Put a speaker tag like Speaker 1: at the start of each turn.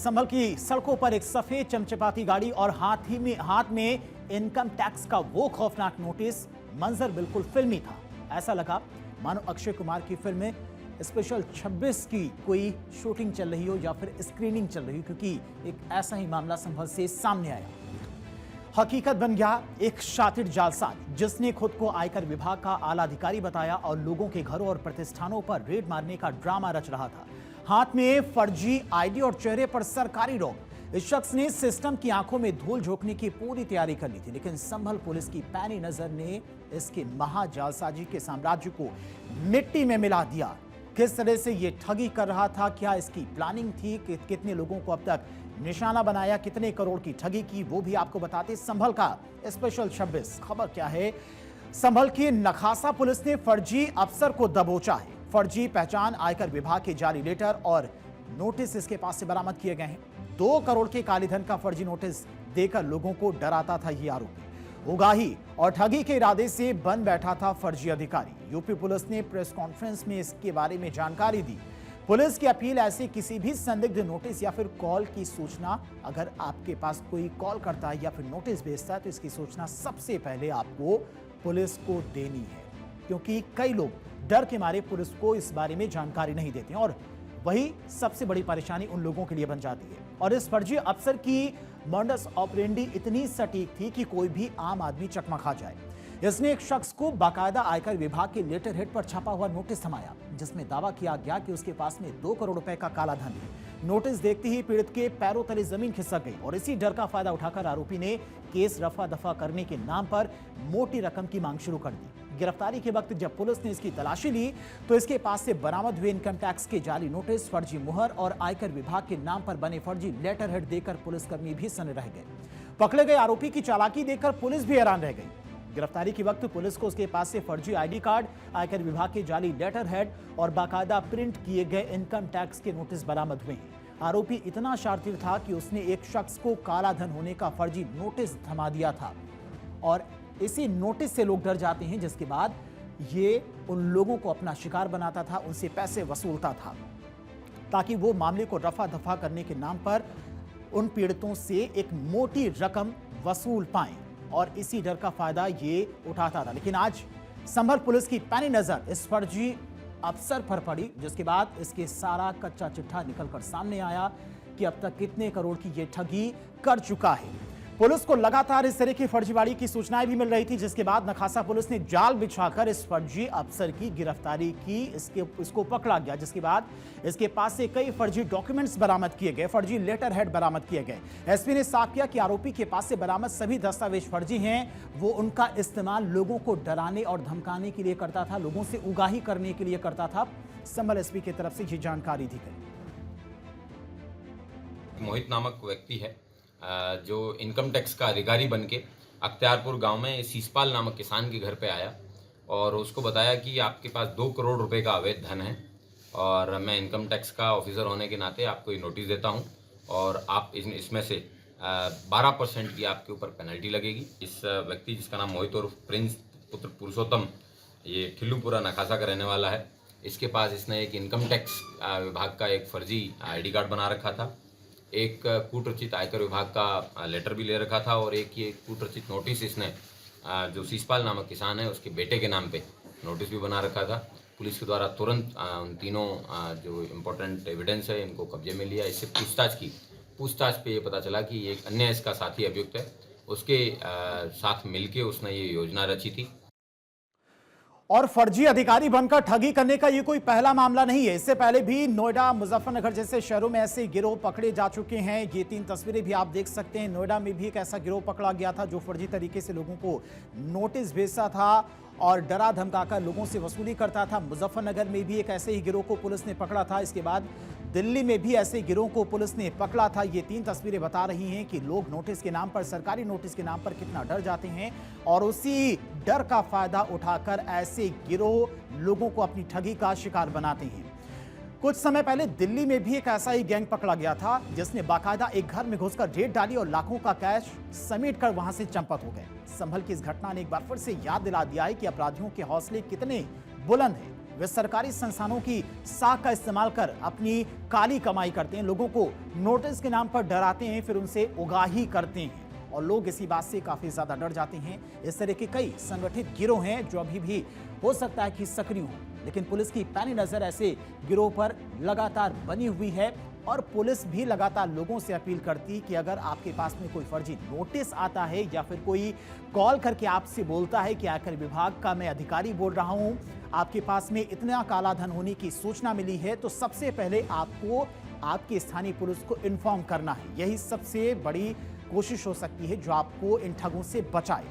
Speaker 1: संभल की सड़कों पर एक सफेद चमचमाती गाड़ी और हाथ में इनकम टैक्स का वो खौफनाक नोटिस। मंजर बिल्कुल फिल्मी था। ऐसा लगा मानो अक्षय कुमार की फिल्म स्पेशल 26 की कोई शूटिंग चल रही हो या फिर स्क्रीनिंग चल रही हो, क्योंकि एक ऐसा ही मामला संभल से सामने आया। हकीकत बन गया एक शातिर जालसाज जिसने खुद को आयकर विभाग का आला अधिकारी बताया और लोगों के घरों और प्रतिष्ठानों पर रेड मारने का ड्रामा रच रहा था। हाथ में फर्जी आईडी और चेहरे पर सरकारी रोक। इस शख्स ने सिस्टम की आंखों में धूल झोंकने की पूरी तैयारी कर ली थी, लेकिन संभल पुलिस की पैनी नजर ने इसके महाजालसाजी के साम्राज्य को मिट्टी में मिला दिया। किस तरह से ये ठगी कर रहा था, क्या इसकी प्लानिंग थी, कितने लोगों को अब तक निशाना बनाया, कितने करोड़ की ठगी की, वो भी आपको बताते। संभल का स्पेशल 26 खबर क्या है। संभल की नखासा पुलिस ने फर्जी अफसर को दबोचा है। फर्जी पहचान, आयकर विभाग के जारी लेटर और नोटिस इसके पास से बरामद किए गए हैं। 2 करोड़ के कालेधन का फर्जी नोटिस देकर लोगों को डराता था ये आरोपी। उगाही और ठगी के इरादे से बन बैठा था फर्जी अधिकारी। यूपी पुलिस ने प्रेस कॉन्फ्रेंस में इसके बारे में जानकारी दी। पुलिस की अपील, ऐसे किसी भी संदिग्ध नोटिस या फिर कॉल की सूचना, अगर आपके पास कोई कॉल करता है या फिर नोटिस भेजता है तो इसकी सूचना सबसे पहले आपको पुलिस को देनी है, क्योंकि कई लोग डर के मारे पुलिस को इस बारे में जानकारी नहीं देते हैं और वही सबसे बड़ी परेशानी उन लोगों के लिए बन जाती है। और इस फर्जी अफसर की मॉडस ऑपरेंडी इतनी सटीक थी कि कोई भी आम आदमी चकमा खा जाए। इसने एक शख्स को बाकायदा आयकर विभाग के लेटर हेड पर छपा हुआ नोटिस थमाया, जिसमें दावा किया गया कि उसके पास में 2 करोड़ रुपए का काला धन है। नोटिस देखते ही पीड़ित के पैरों तले जमीन खिसक गई और इसी डर का फायदा उठाकर आरोपी ने केस रफा दफा करने के नाम पर मोटी रकम की मांग शुरू कर दी। गिरफ्तारी के वक्त जब पुलिस ने इसकी तलाशी ली तो इसके पास से बरामद हुए इनकम टैक्स के जाली नोटिस, फर्जी मुहर और आयकर विभाग के नाम पर बने फर्जी लेटर हेड देकर पुलिसकर्मी भी सन्न रह गए। पकड़े गए आरोपी की चालाकी देखकर पुलिस भी हैरान रह गई। गिरफ्तारी के वक्त पुलिस को उसके पास से फर्जी आईडी कार्ड, आयकर विभाग के जाली लेटर हेड और बाकायदा प्रिंट किए गए इनकम टैक्स के नोटिस बरामद हुए हैं। आरोपी इतना शातिर था कि उसने एक शख्स को काला धन होने का फर्जी नोटिस थमा दिया था और इसी नोटिस से लोग डर जाते हैं, जिसके बाद ये उन लोगों को अपना शिकार बनाता था, उनसे पैसे वसूलता था ताकि वो मामले को रफा दफा करने के नाम पर उन पीड़ितों से एक मोटी रकम वसूल पाएं और इसी डर का फायदा ये उठाता था। लेकिन आज संभल पुलिस की पैनी नजर इस फर्जी अफसर पर पड़ी, जिसके बाद इसके सारा कच्चा चिट्ठा निकलकर सामने आया कि अब तक कितने करोड़ की ये ठगी कर चुका है। पुलिस को लगातार इस तरह की फर्जीवाड़ी की सूचनाएं भी मिल रही थी, जिसके बाद नखासा पुलिस ने जाल बिछाकर इस फर्जी अफसर की गिरफ्तारी की। इसको पकड़ा गया, जिसके बाद इसके पास से कई फर्जी डॉक्यूमेंट्स बरामद किए गए, फर्जी लेटर हेड बरामद किए गए। एसपी ने साफ किया कि आरोपी के पास से बरामद सभी दस्तावेज फर्जी हैं। वो उनका इस्तेमाल लोगों को डराने और धमकाने के लिए करता था, लोगों से उगाही करने के लिए करता था। संभल एसपी की तरफ से ये जानकारी दी गई।
Speaker 2: मोहित नामक व्यक्ति है जो इनकम टैक्स का अधिकारी बन के अख्तियारपुर गांव में सीसपाल नामक किसान के घर पे आया और उसको बताया कि आपके पास 2 करोड़ रुपए का अवैध धन है और मैं इनकम टैक्स का ऑफिसर होने के नाते आपको ये नोटिस देता हूं और आप इसमें से 12% की आपके ऊपर पेनल्टी लगेगी। इस व्यक्ति जिसका नाम मोहित और प्रिंस पुत्र पुरुषोत्तम, ये खिल्लूपुरा नखासा का रहने वाला है। इसके पास इसने एक इनकम टैक्स विभाग का एक फर्जी ID कार्ड बना रखा था, एक कूटरचित आयकर विभाग का लेटर भी ले रखा था और एक ये कूटरचित नोटिस इसने जो सीसपाल नामक किसान है उसके बेटे के नाम पे नोटिस भी बना रखा था। पुलिस के द्वारा तुरंत उन तीनों जो इम्पोर्टेंट एविडेंस है इनको कब्जे में लिया। इससे पूछताछ पे ये पता चला कि एक अन्य इसका साथी अभियुक्त है, उसके साथ मिलके उसने ये योजना रची थी।
Speaker 1: और फर्जी अधिकारी बनकर ठगी करने का ये कोई पहला मामला नहीं है। इससे पहले भी नोएडा, मुजफ्फरनगर जैसे शहरों में ऐसे गिरोह पकड़े जा चुके हैं। ये 3 तस्वीरें भी आप देख सकते हैं। नोएडा में भी एक ऐसा गिरोह पकड़ा गया था जो फर्जी तरीके से लोगों को नोटिस भेजता था और डरा धमकाकर लोगों से वसूली करता था। मुजफ्फरनगर में भी एक ऐसे ही गिरोह को पुलिस ने पकड़ा था। इसके बाद दिल्ली में भी ऐसे गिरोह को पुलिस ने पकड़ा था। ये 3 तस्वीरें बता रही हैं कि लोग नोटिस के नाम पर, सरकारी नोटिस के नाम पर कितना डर जाते हैं और उसी डर का फायदा उठाकर ऐसे गिरोह लोगों को अपनी ठगी का शिकार बनाते हैं। कुछ समय पहले दिल्ली में भी एक ऐसा ही गैंग पकड़ा गया था जिसने बाकायदा एक घर में घुसकर रेड डाली और लाखों का कैश समेटकर वहां से चंपत हो गए। संभल की इस घटना ने एक बार फिर से याद दिला दिया है कि अपराधियों के हौसले कितने बुलंद हैं वे सरकारी संस्थानों की साख का इस्तेमाल कर अपनी काली कमाई करते हैं, लोगों को नोटिस के नाम पर डराते हैं, फिर उनसे उगाही करते हैं और लोग इसी बात से काफी ज्यादा डर जाते हैं। इस तरह के कई संगठित गिरोह हैं जो अभी भी हो सकता है कि सक्रिय हों, लेकिन पुलिस की पैनी नजर ऐसे गिरोह पर लगातार बनी हुई है और पुलिस भी लगातार लोगों से अपील करती कि अगर आपके पास में कोई फर्जी नोटिस आता है या फिर कोई कॉल करके आपसे बोलता है कि आयकर विभाग का मैं अधिकारी बोल रहा हूं, आपके पास में इतना काला धन होने की सूचना मिली है, तो सबसे पहले आपको आपकी स्थानीय पुलिस को इन्फॉर्म करना है। यही सबसे बड़ी कोशिश हो सकती है जो आपको इन ठगों से बचाए।